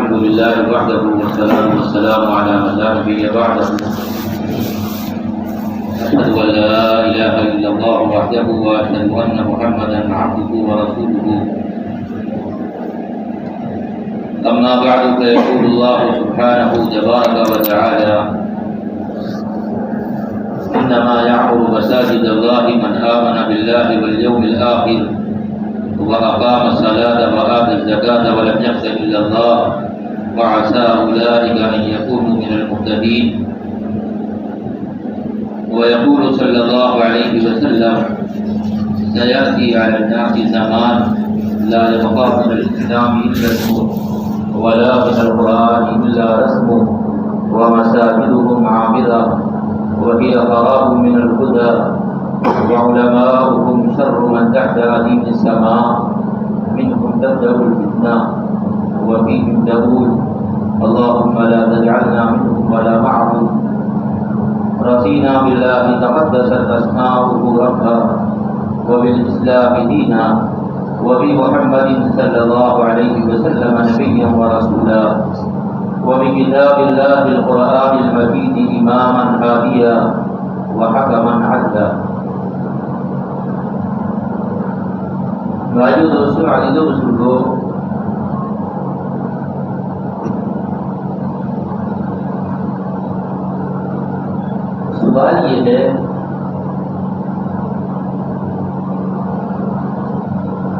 الحمد لله وحده والصلاة والسلام على من لا نبي بعده. أشهد أن لا إله إلا الله وحده وأشهد أن محمدا عبده ورسوله. أما بعد فيقول الله سبحانه تبارك وتعالى: إنما يعمر مساجد الله من آمن بالله واليوم الآخر وأقام الصلاة وآتى الزكاة ولم يخش إلا الله وعسى أولئك أن يكونوا من المهتدين. ويقول صلى الله عليه وسلم: سيأتي على الناس زمان لا يبقى من الإسلام إلا اسمه ولا من القرآن إلا رسمه ومساجدهم عامرة وهي خراب من الهدى وعلماؤهم شر من تحت أديم السماء منهم تبدأ الفتنة وفيهم تقول اللهم لا تجعلنا منهم ولا معهم. رضينا بالله تقدست أسماؤه ربا وبالإسلام دينا وبمحمد صلى الله عليه وسلم نبيا ورسولا وبكتاب الله القرآن المجيد إماما هاديا وحكما عدلا. بھائیو دوستو عزیز و بزرگو، سوال یہ ہے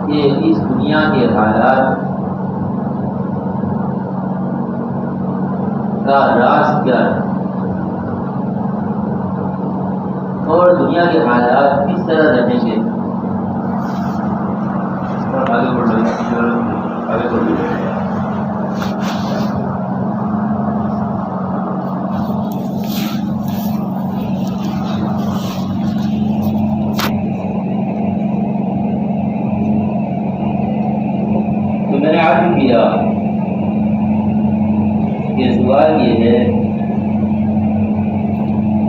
کہ اس دنیا کے حالات کا راز کیا ہے اور دنیا کے حالات کس طرح رہیں گے. آگے بڑھ رہے تو میں نے عرض کیا کہ سوال یہ ہے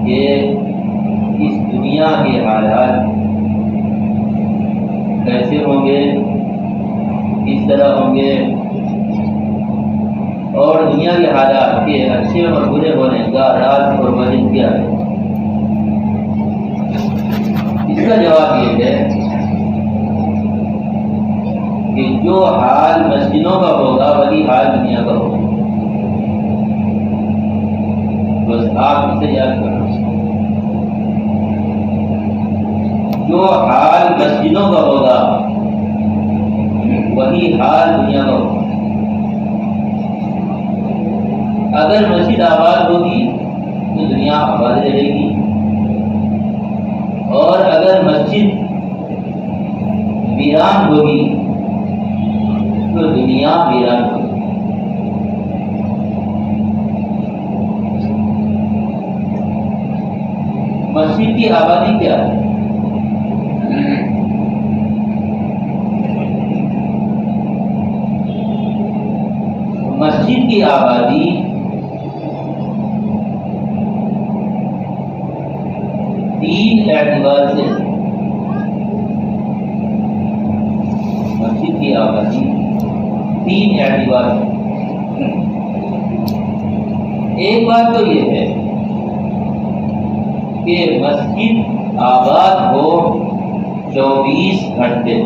کہ اس دنیا کے حالات کیسے ہوں گے، کس طرح ہوں گے، اور دنیا کے حالات کے اچھے اور برے ہونے کا راز اور وجہ کیا ہے. اس کا جواب یہ ہے کہ جو حال مسجدوں کا ہوگا وہی حال دنیا کا ہوگا. بس آپ اسے یاد کرنا. جو حال مسجدوں کا ہوگا وہی حال دنیا کا ہوگا. اگر مسجد آباد ہوگی تو دنیا آباد رہے گی، اور اگر مسجد ویران ہوگی تو دنیا ویران ہوگی. مسجد کی آبادی کیا ہے؟ مسجد کی آبادی تین اعتبار سے، مسجد کی آبادی تین اعتبار سے. ایک بات تو یہ ہے کہ مسجد آباد ہو 24 گھنٹے.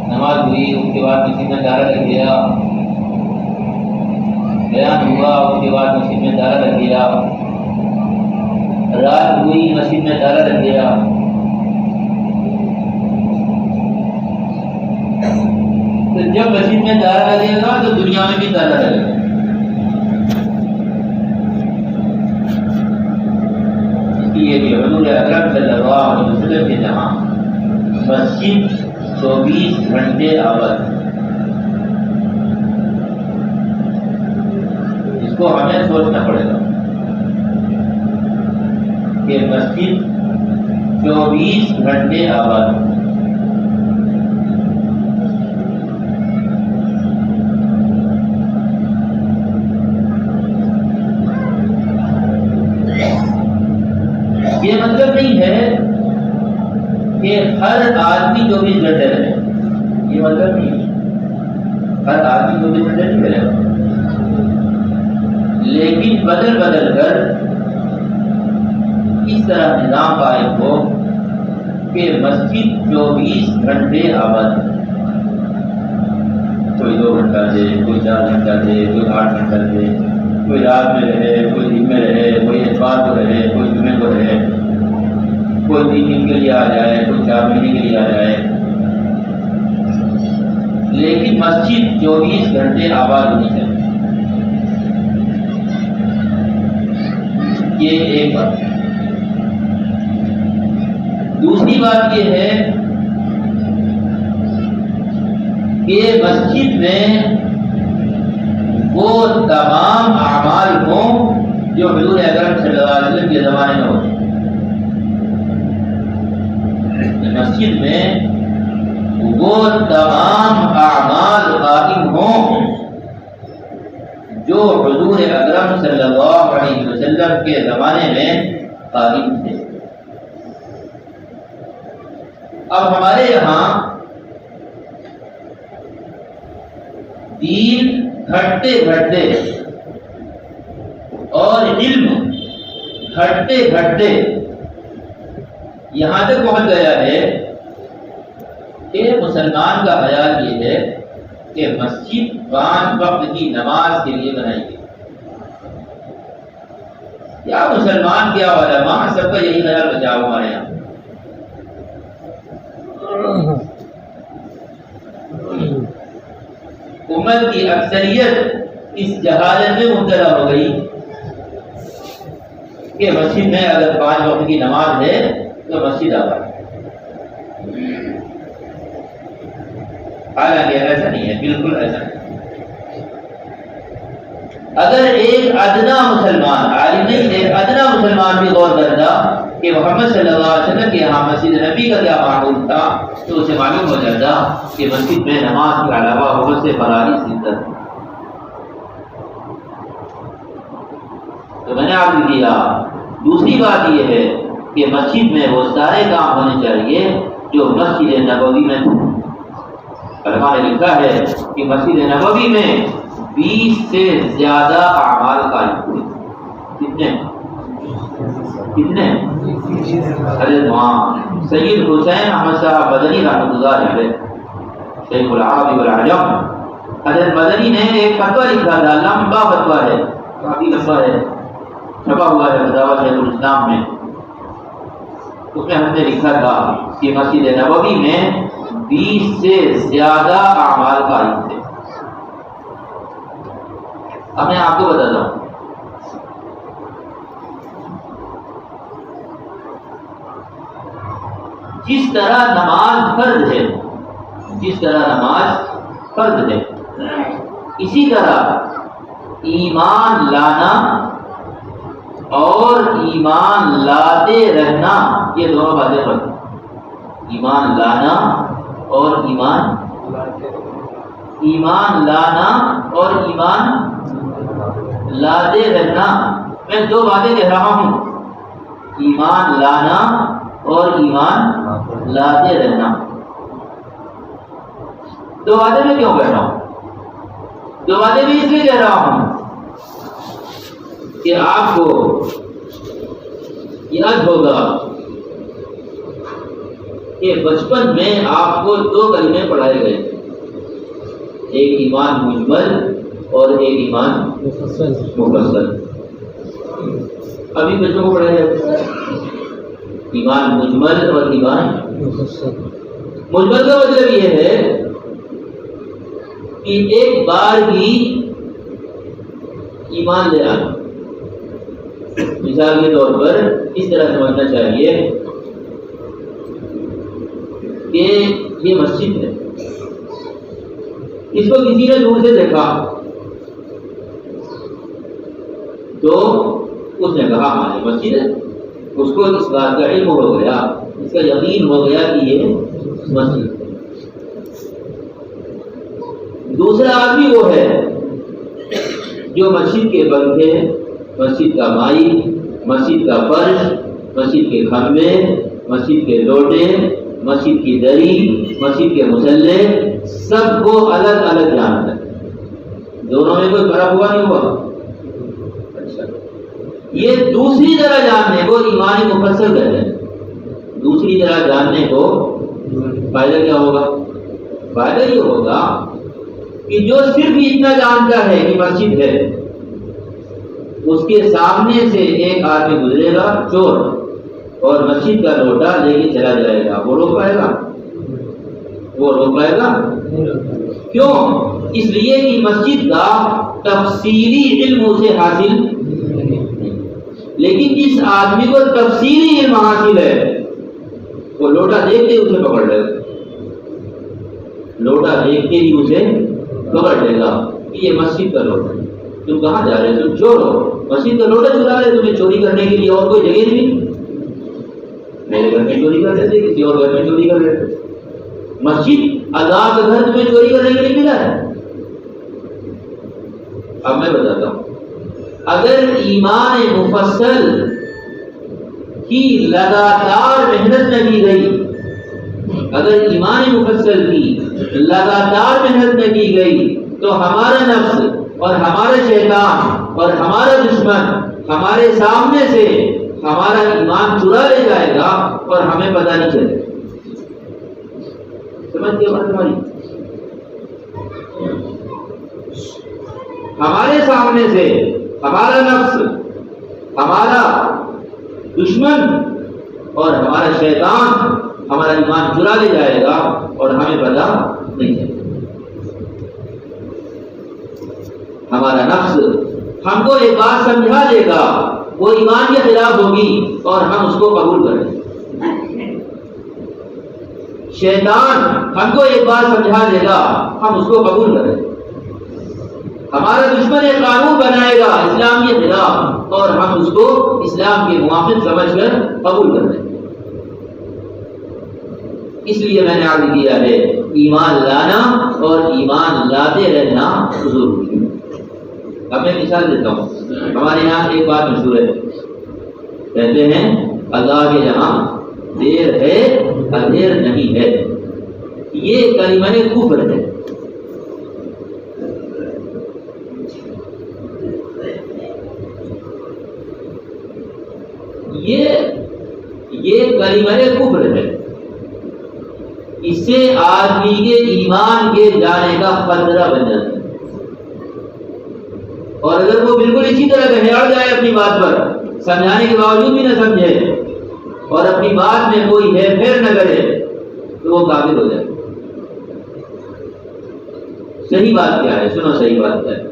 نماز ہوئی، اس کے بعد مسجد میں دارہ لگ گیا، بیان ہوا، اس کے بعد مسجد میں دارہ لگ گیا، رات ہوئی، مسجد میں دارہ لگ گیا. تو جب مسجد میں دارہ لگے گا تو دنیا میں بھی دارہ لگے گا. اس لیے بھی حضور اکرم صلی اللہ علیہ وسلم کے جہاں مسجد 24 گھنٹے آباد، اس کو ہمیں سوچنا پڑے گا کہ مسجد 24 گھنٹے آباد. یہ مطلب نہیں ہے کہ کہ ہر آدمی 24 گھنٹے رہے، یہ مطلب نہیں ہے ہر آدمی 24 گھنٹے نہیں رہے گا، لیکن بدل بدل کر اس طرح نظام قائم ہو کہ مسجد 24 گھنٹے آباد ہے، کوئی 2 گھنٹہ دے، کوئی 4 گھنٹہ دے، کوئی 8 گھنٹہ دے، کوئی رات میں رہے، کوئی دن میں رہے، کوئی اتوار کو رہے، کوئی جمعے کو رہے، کوئی 3 دن کے لیے آ جائے، کوئی 4 مہینے کے لیے آ جائے، لیکن مسجد 24 گھنٹے آباد ہونی چاہیے۔ یہ ایک بات ہے۔ دوسری بات یہ ہے کہ مسجد میں وہ تمام اعمال ہوں جو حضور اکرم صلی اللہ علیہ وسلم کے زمانے میں ہوتے ہیں۔ مسجد میں وہ تمام اعمال قائم ہوں جو حضور اکرم صلی اللہ علیہ وسلم کے زمانے میں قائم تھے۔ اب ہمارے یہاں دین گھٹتے گھٹتے اور علم گھٹتے گھٹتے یہاں تک پہنچ گیا ہے کہ مسلمان کا خیال یہ ہے کہ مسجد 5 وقت کی نماز کے لیے بنائی گئی۔ کیا مسلمان کیا علماء سب کا یہی خیال بچاؤ ہمارے یہاں۔ امت کی اکثریت اس جہالت میں مبتلا ہو گئی کہ مسجد میں اگر 5 وقت کی نماز ہے تو مسجد آباد ہے۔ حالانکہ ایسا نہیں ہے، بالکل ایسا نہیں۔ اگر ایک ادنا مسلمان، عالم نہیں، ایک ادنا مسلمان بھی غور کرتا کہ محمد صلی اللہ علیہ وسلم کے یہاں مسجد نبی کا کیا معمول تھا تو اسے معلوم ہو جاتا کہ مسجد میں نماز کے علاوہ بہت سے فرائض زندہ تھے۔ تو میں نے آپ کو کیا۔ دوسری بات یہ ہے کہ مسجد میں وہ سارے کام ہونے چاہیے جو مسجد نبوی میں تھے۔ علماء نے لکھا ہے کہ مسجد نبوی میں 20 سے زیادہ اعمال قائم ہوئے۔ کتنے؟ حضرت سید حسین احمد صاحب مدنی رحمۃ اللہ علیہ، شیخ العرب والعجم، حضرت مدنی نے ایک فتویٰ لکھا تھا، لمبا فتویٰ ہے، کافی لمبا ہے، چھپا ہوا ہے فتاوی شیخ الاسلام میں۔ اس میں ہم نے لکھا تھا کہ مسجد نبوی میں 20 سے زیادہ اعمال قائم تھے۔ اب میں آپ کو بتاتا ہوں، جس طرح نماز فرض ہے، جس طرح نماز فرض ہے، اسی طرح ایمان لانا اور ایمان لاتے رہنا، یہ دونوں باتیں فرض ہیں۔ ایمان لانا اور ایمان لانا اور ایمان لاتے رہنا، میں 2 باتیں کہہ رہا ہوں، ایمان لانا اور ایمان لاتے رہنا۔ 2 باتیں میں کیوں کہہ رہا ہوں؟ 2 باتیں میں اس لیے کہہ رہا ہوں کہ آپ کو یاد ہوگا کہ بچپن میں آپ کو 2 کلمے پڑھائے گئے، ایک ایمان مجمل اور ایک ایمان مفصل۔ ابھی بچوں کو پڑھایا جاتا ہے ایمان مجمل اور ایمان مفصل۔ مجمل کا مطلب یہ ہے کہ ایک بار ہی ایمان لے آنا۔ مثال کے طور پر اس طرح سمجھنا چاہیے کہ یہ مسجد ہے، اس کو کسی نے دور سے دیکھا تو اس نے کہا ہاں یہ مسجد ہے، اس کو اس بات کا علم ہو گیا، اس کا یقین ہو گیا کہ یہ مسجد ہے۔ دوسرا آدمی وہ ہے جو مسجد کے پنکھے، مسجد کا مائی، مسجد کا فرش، مسجد کے کھمبے، مسجد کے لوٹے مسجد کی دری، مسجد کے مصلی سب کو الگ الگ جانتا ہے، دونوں میں کوئی فرق ہوا نہیں ہوا؟ اچھا، یہ دوسری طرح جاننے کو ایمان مفصل کہتے ہیں۔ دوسری طرح جاننے کو فائدہ کیا ہوگا؟ فائدہ یہ ہوگا کہ جو صرف اتنا جانتا ہے کہ مسجد ہے، اس کے سامنے سے ایک آدمی گزرے گا چور اور مسجد کا لوٹا لے کے چلا جائے گا، وہ روک پائے گا؟ وہ روک پائے گا؟ کیوں؟ اس لیے کہ مسجد کا تفصیلی علم اسے حاصل نہیں۔ لیکن جس آدمی کو تفصیلی علم حاصل ہے وہ لوٹا دیکھتے ہی اسے پکڑ لے گا، لوٹا دیکھتے ہی اسے پکڑ لے گا کہ یہ مسجد کا لوٹا ہے، تم کہاں جا رہے ہو؟ تم چور ہو، مسجد کا لوٹا چرا رہے، تمہیں چوری کرنے کے لیے اور کوئی جگہ نہیں؟ میرے گھر میں چوری کر لیتے، کسی اور گھر میں چوری کر لیتے، مسجد آزاد کا گھر تمہیں چوری کرنے کے لیے ملا ہے؟ اب میں بتاتا ہوں، اگر ایمان مفصل کی لگاتار محنت نہ کی گئی، اگر ایمان مفصل کی لگاتار محنت نہ کی گئی تو ہمارا نفس اور ہمارا شیطان اور ہمارا دشمن ہمارے سامنے سے ہمارا ایمان چرا لے جائے گا اور ہمیں پتہ نہیں چلے گا۔ سمجھ گئے بات ہماری؟ ہمارے سامنے سے ہمارا نفس، ہمارا دشمن اور ہمارا شیطان ہمارا ایمان چرا لے جائے گا اور ہمیں پتہ نہیں چلے گا۔ ہمارا نفس ہم کو ایک بات سمجھا دے گا، وہ ایمان کے خلاف ہوگی اور ہم اس کو قبول کریں گے۔ شیطان ہم کو ایک بات سمجھا دے گا، ہم اس کو قبول کریں گے۔ ہمارا دشمن ایک قانون بنائے گا اسلام کے خلاف اور ہم اس کو اسلام کے موافق سمجھ کر قبول کر دیں گے۔ اس لیے میں نے عرض کیا ہے ایمان لانا اور ایمان لاتے رہنا ضروری ہے۔ اب میں مثال دیتا ہوں، ہمارے یہاں ایک بات مشہور ہے، کہتے ہیں اللہ کے یہاں دیر ہے اندھیر نہیں ہے، یہ کلمہ کفر ہے۔ یہ کلمہ کفر ہے، اس سے آدمی کے ایمان کے جانے کا خطرہ بن جاتا ہے، اور اگر وہ بالکل اسی طرح گھڑ جائے اپنی بات پر، سمجھانے کے باوجود بھی نہ سمجھے اور اپنی بات میں کوئی ہیر پھیر نہ کرے تو وہ کافر ہو جائے۔ صحیح بات کیا ہے؟ سنو صحیح بات کیا ہے؟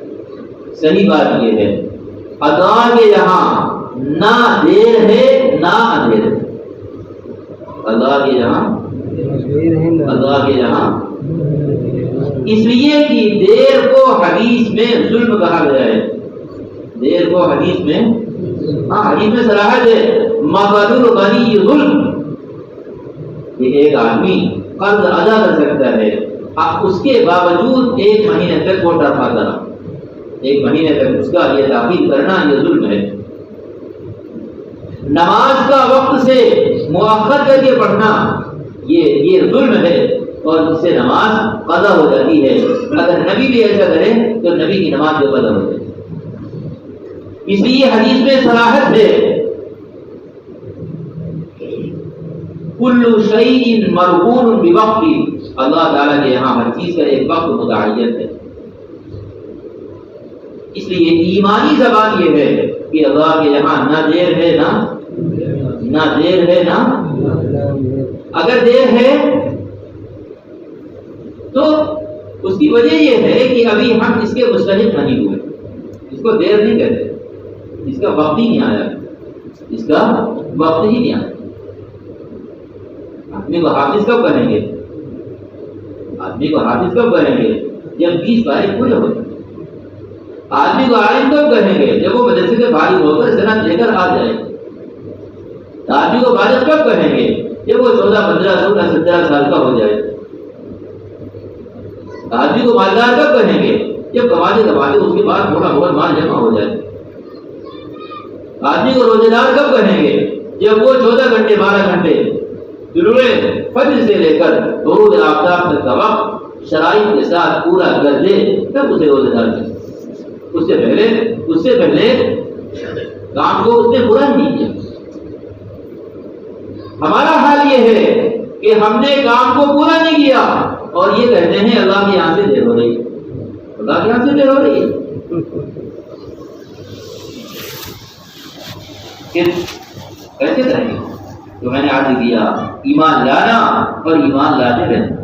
صحیح بات یہ ہے اللہ کے یہاں نہ دیر ہے نہ اندھیر ہے۔ اللہ کے یہاں، اللہ کے یہاں اس لیے کہ دیر کو حدیث میں ظلم کہا گیا ہے۔ دیر کو حدیث میں، حدیث میں صراحت ہے مَثَلُ الْغَنِيِّ ظُلْمٌ، کہ ایک آدمی قرض ادا کر سکتا ہے، اس کے باوجود ایک مہینے تک وہ ٹرفاتا رہا، ایک مہینے تک اس کا یہ تاخیر کرنا یہ ظلم ہے۔ نماز کا وقت سے مؤخر کر کے پڑھنا یہ ظلم ہے اور اس سے نماز قضا ہو جاتی ہے۔ اگر نبی بھی ایسا کرے تو نبی کی نماز جو قضا ہو جائے۔ اس لیے حدیث میں صراحت ہے کل شیء مرہون بوقت، اللہ تعالیٰ کے یہاں ہر چیز کا ایک وقت متعین ہے۔ اس لیے ایمانی زبان یہ ہے کہ اللہ کے یہاں نہ دیر ہے نہ دیر ہے نہ، اگر دیر ہے تو اس کی وجہ یہ ہے کہ ابھی ہم اس کے مستحق نہیں ہوئے، اس کو دیر نہیں کہتے، اس کا وقت ہی نہیں آیا، اس کا وقت ہی نہیں آیا۔ آدمی کو حافظ کب بنیں گے؟ آدمی کو حافظ کب بنیں گے؟ جب 20 بارے پورے ہو جائیں۔ آدمی کو عالم کب بنیں گے؟ جب وہ مدرسے سے فارغ ہو کر سند لے کر آ جائے۔ آدمی کو بالغ کب بنیں گے؟ جب وہ 14 15 16 17 سال کا ہو جائے۔ آدمی کو مالدار کب بنیں گے؟ جب کماتے کماتے اس کے بعد تھوڑا بہت مال جمع ہو جائے۔ آدمی کو روزے دار کب بنیں گے؟ جب وہ 14 گھنٹے 12 گھنٹے طلوع فجر سے لے کر غروب آفتاب تک کا وقت شرائط کے ساتھ پورا کر دے تب اسے روزہ دار کہتے ہیں۔ اس سے پہلے کام کو اس نے پورا نہیں کیا۔ ہمارا حال یہ ہے کہ ہم نے کام کو پورا نہیں کیا اور یہ کہتے ہیں اللہ کی یہاں سے دیر ہو رہی ہے، اللہ کی یہاں سے دیر ہو رہی ہے۔ پھر کیسے کریں گے؟ تو میں نے عرض کیا ایمان لانا اور ایمان لاتے رہنا۔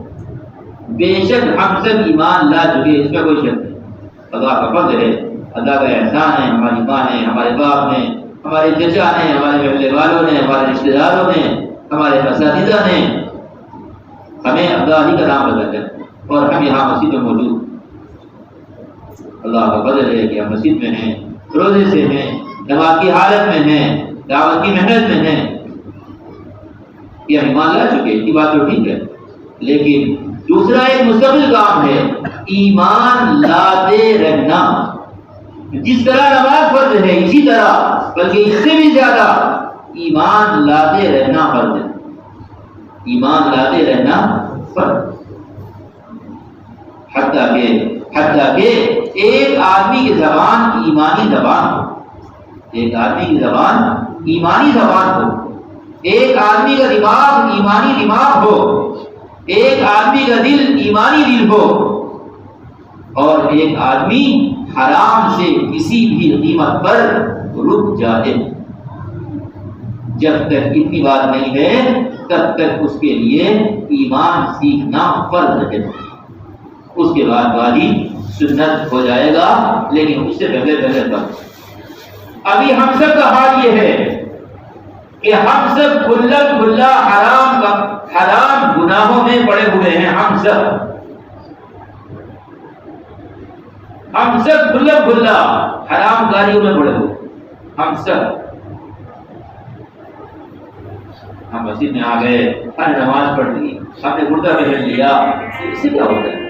بے شک ہم سب ایمان لا چکے، اس میں کوئی شک نہیں۔ اللہ کا فضل ہے، اللہ کا احسان ہے، ہماری ماں نے، ہمارے باپ نے، ہمارے چچا نے، ہمارے محلے والوں نے، ہمارے رشتے داروں نے، ہمارے اساتذہ نے ہمیں اللہ ہی کا نام بتایا اور ہم یہاں مسجد میں موجود۔ اللہ کا فضل ہے کہ ہم مسجد میں ہیں، روزے سے ہیں، نماز کی حالت میں ہیں، دعوت کی محنت میں ہیں۔ یہ ہم ایمان لا چکے، اس کی بات تو ٹھیک ہے، لیکن دوسرا ایک مستقل کام ہے ایمان لاتے رہنا۔ جس طرح نماز فرض ہے اسی طرح بلکہ اس سے بھی زیادہ ایمان لاتے رہنا فرض ہے۔ ایمان لاتے رہنا فرض، حتیٰ کہ ایک آدمی کی زبان ایمانی زبان ہو، ایک آدمی کی زبان ایمانی زبان ہو، ایک آدمی کا دماغ ایمانی دماغ ہو، ایک آدمی کا دل ایمانی دل ہو، اور ایک آدمی حرام سے کسی بھی قیمت پر رک جائے۔ جب تک اتنی بات نہیں ہے تب تک اس کے لیے ایمان سیکھنا فرض ہے۔ اس کے بعد واجب سنت ہو جائے گا، لیکن اس سے پہلے فرض۔ ابھی ہم سب کا حال یہ ہے کہ ہم سب کھلا حرام گناہوں میں پڑے ہوئے ہیں۔ ہم سب کھلا حرام کاریوں میں پڑے ہوئے، ہم سب۔ ہم مسجد میں آ گئے، ہر نماز پڑھ لی، ہم نے کرتا پہن لیا، اس سے کیا ہوتا ہے؟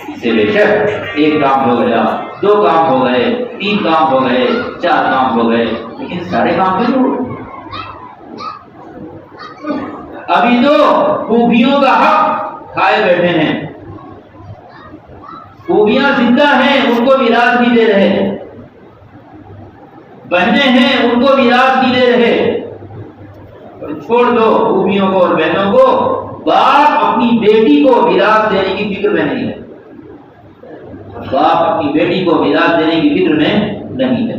اس سے بے شک ایک کام ہو گیا، دو کام ہو گئے، تین کام ہو گئے، چار کام ہو گئے، لیکن سارے کام نہیں ہوئے۔ ابھی تو خوبیوں کا حق کھائے بیٹھے ہیں، خوبیاں زندہ ہیں، ان کو میراث نہیں دے رہے، بہنیں ہیں ان کو میراث نہیں دے رہے۔ چھوڑ دو خوبیوں کو اور بہنوں کو، باپ اپنی بیٹی کو میراث دینے کی فکر میں نہیں ہے، باپ اپنی بیٹی کو میراث دینے کی فکر میں نہیں ہے۔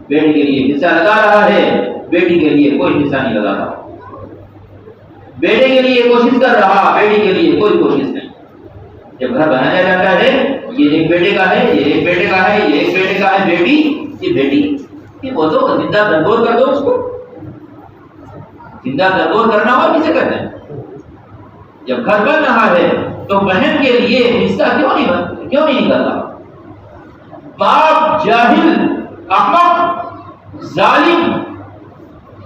بیٹی کے لیے حصہ لگا رہا ہے، بیٹی کے لیے کوئی حصہ نہیں لگا رہا، بیٹے کے لیے کوشش کر رہا، بیٹی کے لیے کوئی کوشش نہیں۔ جب گھر بنایا جاتا ہے یہ ایک بیٹے کا ہے، یہ ایک بیٹے کا ہے، یہ ایک بیٹے کا ہے، بیٹی یہ بیٹی، یہ بولو زندہ درگور کر دو، اس کو زندہ درگور کرنا اور کسے کرنا ہے؟ جب گھر بن رہا ہے تو بہن کے لیے حصہ کیوں نہیں نکل رہا؟ باپ جاہل، احمق، ظالم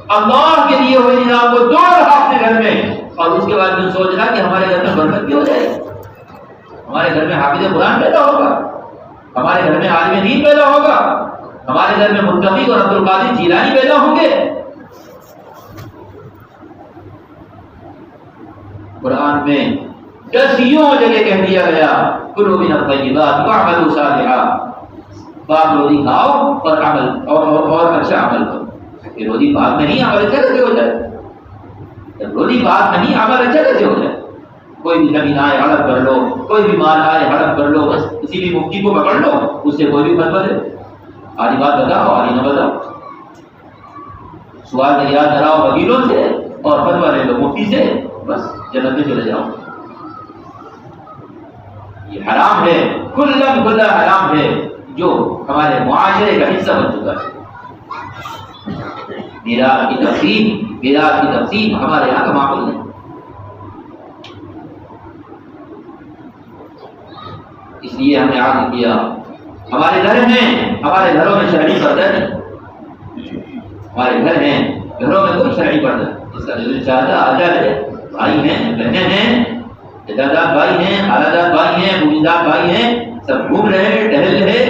اللہ کے لیے ہوئے نظام کو توڑ رہا اپنے گھر میں، اور اس کے بعد میں سوچ رہا کہ ہمارے گھر میں برکت کیوں ہو جائے، ہمارے گھر میں حافظ قرآن پیدا ہوگا، ہمارے گھر میں عالم دین پیدا ہوگا، ہمارے گھر میں متقی اور عبد القادر جیلانی پیدا ہوں گے۔ قرآن میں 10 جگہ کہہ دیا گیا کلوا من الطیبات واعملوا صالحا، پاک روزی کھاؤ اور عمل اور اچھا عمل کرو۔ یہ روزی پاک نہیں، عمل اچھا کیسے ہو جائے؟ جب روزی پاک نہیں، عمل اچھا کیسے ہو جائے؟ کوئی بھی زمین آئے ہڑپ کر لو، کوئی بھی مال آئے ہڑپ کر لو، بس کسی بھی مفتی کو پکڑ لو، اس سے کوئی بھی فتویٰ دے، آدھی بات بتاؤ آدھی نہ بتاؤ، سوال دریافت کراؤ وکیلوں سے اور فتویٰ لے لو مفتی سے، بس جنت میں چلے جاؤ۔ یہ حرام ہے، کھلا حرام ہے، جو ہمارے معاشرے کا حصہ بن چکا ہے۔ میراث کی تقسیم ہمارے یہاں کا معاملہ نہیں۔ اس لیے ہم نے عرض کیا ہمارے گھر ہیں، ہمارے گھروں میں شرعی پردہ نہیں، ہمارے گھر ہیں، گھروں میں کوئی شرعی پردہ نہیں۔ اس کا دل چاہتا آ جائے، بھائی ہیں، بہنیں ہیں، جداداد بھائی ہیں، خالاداد بھائی ہیں، بوڑھیداد بھائی ہیں، سب گھوم رہے، ٹہل رہے،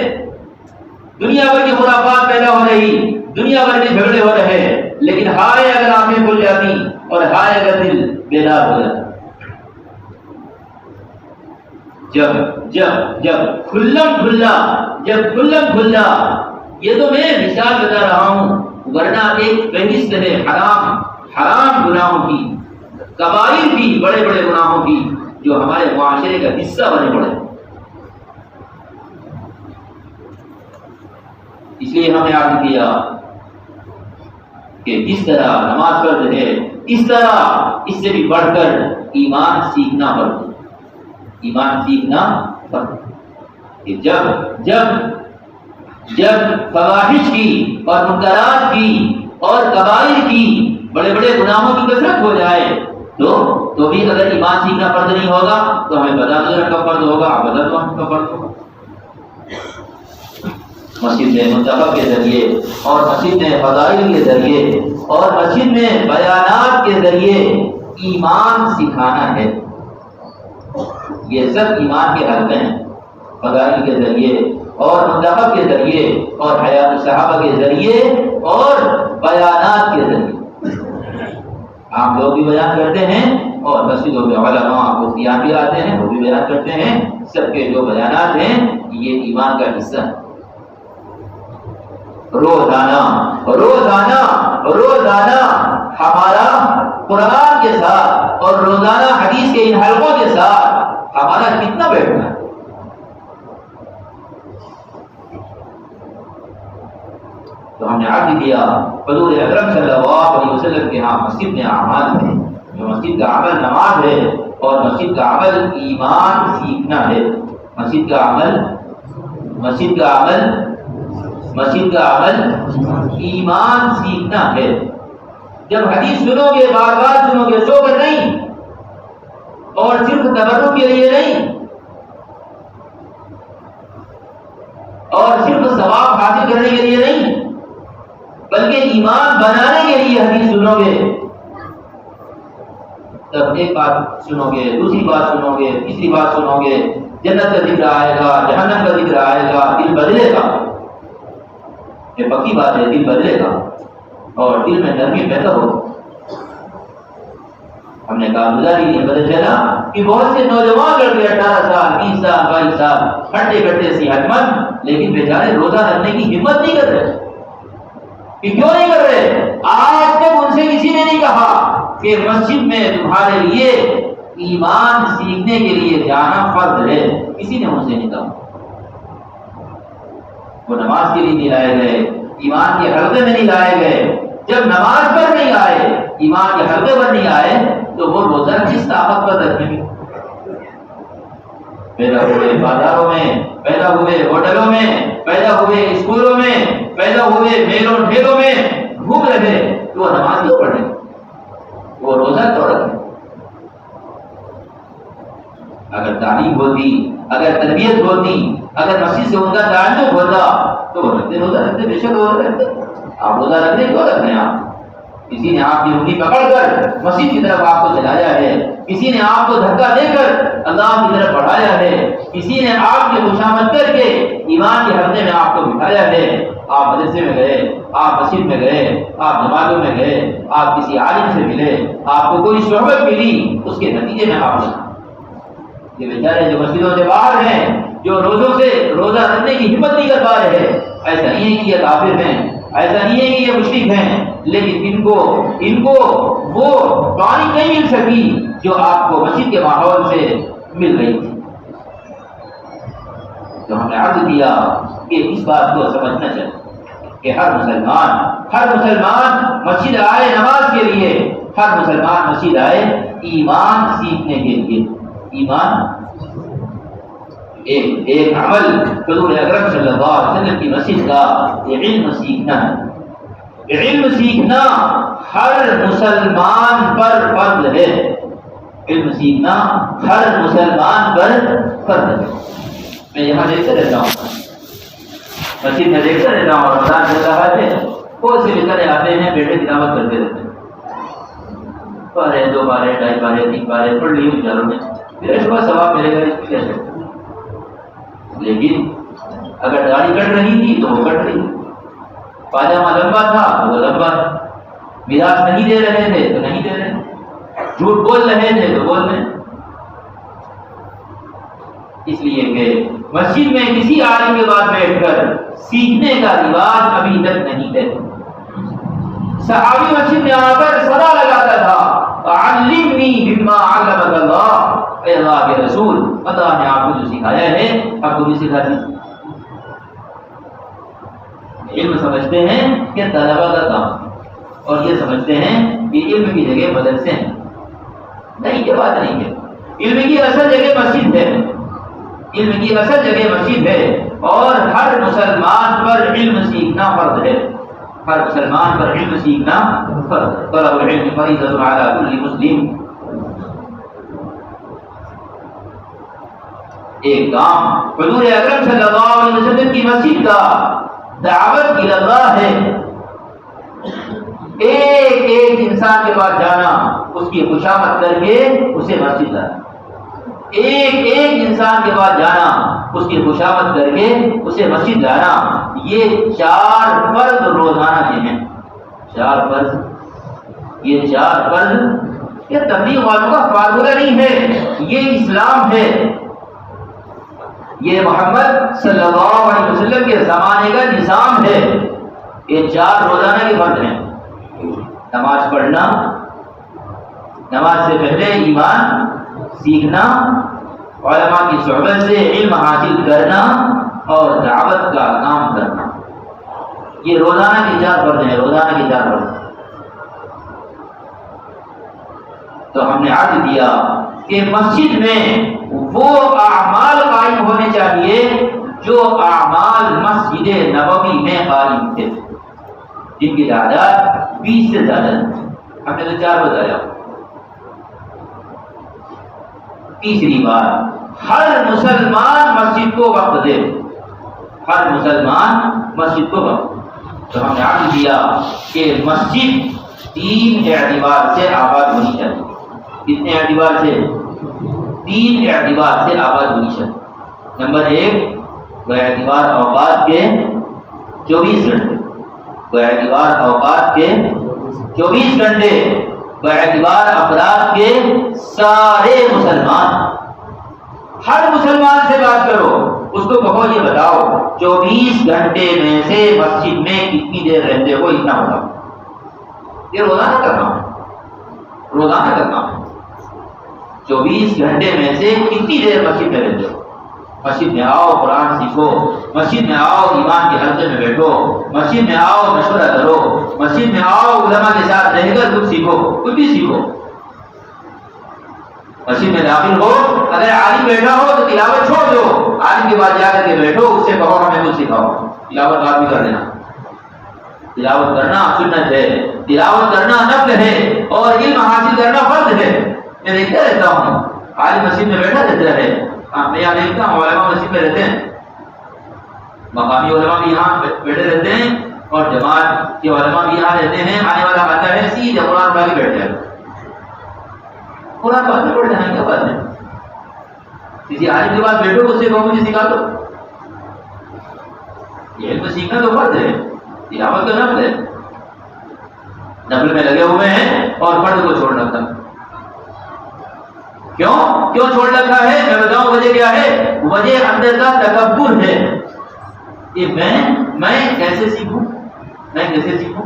دنیا بھر کی خرافات پیدا ہو رہی، دنیا بھر کے جھگڑے ہو رہے، لیکن ہائے اگر آنکھیں کھل جاتی اور ہائے اگر دل بیدار ہو جاتا. جب کھلم کھلا یہ تو میں مثال بتا رہا ہوں، ورنہ ایک فہرست ہے حرام گناہوں کی، کبائر کی، بڑے بڑے گناہوں کی جو ہمارے معاشرے کا حصہ بنے پڑے. اس لیے ہم نے عرض کیا کہ جس طرح نماز فرض ہے اس طرح اس سے بھی بڑھ کر ایمان سیکھنا فرض ہے. ایمان سیکھنا فرض ہے. جب فواحش کی اور منکرات کی اور کبائر کی، بڑے بڑے گناہوں کی کثرت ہو جائے تو بھی اگر ایمان سیکھنا فرض نہیں ہوگا تو ہمیں بدل کا فرض ہوگا، بدل کا فرض ہوگا. مسجد میں منتخب کے ذریعے اور مسجد میں فضائل کے ذریعے اور مسجد میں بیانات کے ذریعے ایمان سکھانا ہے. یہ سب ایمان کے حل ہیں، فضائل کے ذریعے اور منتخب کے ذریعے اور حیات صحابہ کے ذریعے اور بیانات کے ذریعے. آپ لوگ بھی بیان کرتے ہیں اور مسجدوں میں علماء مفتیان بھی آتے ہیں، وہ بھی بیان کرتے ہیں. سب کے جو بیانات ہیں یہ ایمان کا حصہ ہے. روزانہ ہمارا قرآن کے ساتھ اور روزانہ حدیث کے ان حلقوں کے ساتھ ہمارا کتنا بیٹھنا ہے. تو ہم نے عرض کیا حضور اکرم صلی اللہ علیہ وسلم کے ہاں مسجد میں اعمال ہے، جو مسجد کا عمل نماز ہے اور مسجد کا عمل ایمان سیکھنا ہے. مسجد کا عمل ایمان سیکھنا ہے. جب حدیث سنو گے بار بار سنو گے، سو کر نہیں اور صرف تبرک کے لیے نہیں اور صرف ثواب حاصل کرنے کے لیے نہیں بلکہ ایمان بنانے کے لیے حدیث سنو گے، تب ایک بات سنو گے، دوسری بات سنو گے، تیسری بات سنو گے، جنت کا ذکر آئے گا، جہنم کا ذکر آئے گا، دل بدلے گا. یہ پکی بات ہے، دل بدلے گا اور دل میں نرمی پیدا ہوگی. ہم نے کہا گزاری نہیں پتہ چلا کہ بہت سے نوجوان لڑکے 18 سال 20 سال 22 سال ہٹے کٹے صحت مند لیکن بیچارے روزہ رکھنے کی ہمت نہیں کر رہے. کہ کیوں نہیں کر رہے؟ آج تک ان سے کسی نے نہیں کہا کہ مسجد میں تمہارے لیے ایمان سیکھنے کے لیے جانا فرض ہے. کسی نے ان سے نہیں کہا. وہ نماز کے لیے نہیں لائے گئے، ایمان کے حلقے میں نہیں لائے گئے. جب نماز پر نہیں آئے، ایمان کے حلقے پر نہیں آئے تو وہ روزہ کس طاقت پر رکھیں گے؟ پیدا ہوئے بازاروں میں، پیدا ہوئے ہوٹلوں میں، پیدا ہوئے اسکولوں میں، پیدا ہوئے میلوں ٹھیلوں میں گھوم رہے تو وہ نماز کیوں پڑھیں؟ وہ روزہ کیوں رکھیں؟ اگر تعلیم ہوتی، اگر تربیت ہوتی، اگر مسجد سے ان کا تعلق ہوتا تو وہ رکھتے، روزہ رکھتے، بے شک روزہ رکھتے. آپ روزہ رکھنے کیوں رکھ رہے ہیں؟ آپ کسی نے آپ کی انگلی پکڑ کر مسجد کی طرف آپ کو چلایا ہے، کسی نے آپ کو دھکا دے کر اللہ کی طرف بڑھایا ہے، کسی نے آپ کی خوشامد کر کے ایمان کے حلقے میں آپ کو بٹھایا ہے. آپ مدرسے میں گئے، آپ مسجد میں گئے، آپ جماعتوں میں گئے، آپ کسی عالم سے ملے، آپ کو کوئی صحبت ملی، اس کے نتیجے میں آپ یہ بیچارے جو مسجدوں سے باہر ہیں، جو روزوں سے روزہ رکھنے کی ہمت نہیں کر پا رہے ہیں، ایسا نہیں ہے کہ یہ کافر ہیں، ایسا نہیں ہے کہ یہ مشرک ہیں، لیکن ان کو وہ پانی نہیں مل سکی جو آپ کو مسجد کے ماحول سے مل رہی تھی. تو ہم نے عرض کیا کہ اس بات کو سمجھنا چاہیے کہ ہر مسلمان مسجد آئے نماز کے لیے، ہر مسلمان مسجد آئے ایمان سیکھنے کے لیے. ایمان ایک عمل حضور اکرم صلی اللہ علیہ وسلم کی مسجد کا یہ علم سیکھنا ہے. علم سیکھنا ہر مسلمان پر فرض ہے. علم سیکھنا ہر مسلمان پر فرض ہے. میں یہاں دیکھتے رہتا ہوں، مسجد میں دیکھتا رہتا ہوں، رمضان چل رہا ہے، بہت سے بچارے آتے ہیں، بیٹے تلاوت کرتے رہتے ہیں، پارے 2 پارے 2.5 پارے 3 پارے پڑھ لی بیچاروں نے، پھر اس کا ثواب ملے گا اس کی کیسے؟ لیکن اگر داڑھی کٹ رہی تھی تو وہ کٹ رہی، پاجامہ لمبا تھا تو وہ لمبا، میراث نہیں دے رہے تھے تو نہیں دے رہے، جھوٹ بول رہے تھے تو بول رہے۔ اس لیے کہ مسجد میں کسی عالم کے بعد بیٹھ کر سیکھنے کا رواج ابھی تک نہیں ہے۔ صحابی مسجد میں آ کر صدا لگاتا تھا علمنی مما علمک اللہ، اے اللہ کے رسول اللہ نے آپ کو جو سکھایا ہے آپ کو بھی سکھا دیجیے۔ علم سمجھتے ہیں کہ طلبہ کا کام، اور یہ سمجھتے ہیں کہ علم کی جگہ مدرسے ہیں۔ نہیں، یہ بات نہیں ہے۔ علم کی اصل جگہ مسجد ہے، علم کی اصل جگہ مسجد ہے، اور ہر مسلمان پر علم سیکھنا فرض ہے، ہر مسلمان پر علم سیکھنا فرض ہے۔ طلب العلم فریضۃ علی کل مسلم۔ ایک کام حضور اکرم صلی اللہ علیہ وسلم کی مسجد کا دعوت کی اللہ ہے، ایک ایک انسان کے پاس جانا، اس کی خوشامد کر کے اسے مسجد لانا، ایک ایک انسان کے پاس جانا، اس کی خوشامد کر کے اسے مسجد لانا، یہ 4 فرض روزانہ کے ہیں۔ 4 فرض، یہ 4 فرض یہ تبلیغ والوں کا فارمولہ نہیں ہے، یہ اسلام ہے، یہ محمد صلی اللہ علیہ وسلم کے زمانے کا نظام ہے۔ یہ 4 روزانہ کے فرض ہیں: نماز پڑھنا، نماز سے پہلے ایمان سیکھنا، علماء کی صحبت سے علم حاصل کرنا، اور دعوت کا کام کرنا۔ یہ روزانہ کے 4 فرض ہیں، روزانہ کے 4 فرض۔ تو ہم نے عرض کیا کہ مسجد میں وہ اعمال قائم ہونے چاہیے جو اعمال مسجد نبوی میں قائم تھے، جن کی تعداد 20 سے زیادہ ہے۔ ہم نے تو 4 بتایا۔ تیسری بات، ہر مسلمان مسجد کو وقت دے، ہر مسلمان مسجد کو وقت۔ تو ہم نے عرض کیا کہ مسجد 3 اعتبار سے آباد ہونی چاہیے۔ کتنے اعتبار سے؟ 3 اعتبار سے آباد ہونی چاہیے۔ نمبر 1، باعتبار اوقات کے 24 گھنٹے، باعتبار اوقات کے 24 گھنٹے، باعتبار افراد کے سارے مسلمان۔ ہر مسلمان سے بات کرو، اس کو کہو یہ بتاؤ 24 گھنٹے میں سے مسجد میں کتنی دیر رہتے ہو، اتنا بتاؤ۔ یہ روزانہ کا کام ہے، روزانہ کا کام ہے۔ 24 گھنٹے میں سے کتنی دیر مسجد میں رہتے ہو؟ مسجد میں آؤ قرآن سیکھو، مسجد میں آؤ ایمان کے حلقے میں بیٹھو، مسجد میں آؤ مشورہ کرو، مسجد میں آؤ علماء کے ساتھ رہ کر کچھ سیکھو، کچھ بھی سیکھو۔ مسجد میں داخل ہو، اگر عالم بیٹھا ہو تو تلاوت چھوڑ دو، عالم کے بعد جا کر کے بیٹھو، اس سے کہو ہمیں کچھ سکھاؤ۔ تلاوت بات بھی کر دینا، تلاوت کرنا سنت ہے، تلاوت کرنا نفل ہے، اور علم حاصل کرنا فرض ہے۔ میں دیکھتا رہتا ہوں عالم مسجد میں بیٹھا رہتا ہے، میں یہاں دیکھتا ہوں علماء مسجد میں رہتے ہیں، مقامی علماء بھی یہاں بیٹھے رہتے ہیں، اور جماعت کے علماء بھی یہاں رہتے ہیں۔ آنے والا آتا ہے سیدھے قرآن اٹھا کے بیٹھ جائے، قرآن بات میں پڑھ جانا، کیا بات ہے؟ کسی عالم کے پاس بیٹھو، اس سے کہو مجھے سکھا دو۔ یہ علم سیکھنا تو فرض ہے، تلاوت کا نفل ہے، نفل میں لگے ہوئے ہیں اور فرض کو چھوڑ رکھا۔ کیوں چھوڑ رکھا ہے؟ میں بتاؤں وجہ کیا ہے؟ وجہ اندر کا تکبر ہے کہ میں کیسے سیکھوں، میں کیسے سیکھوں۔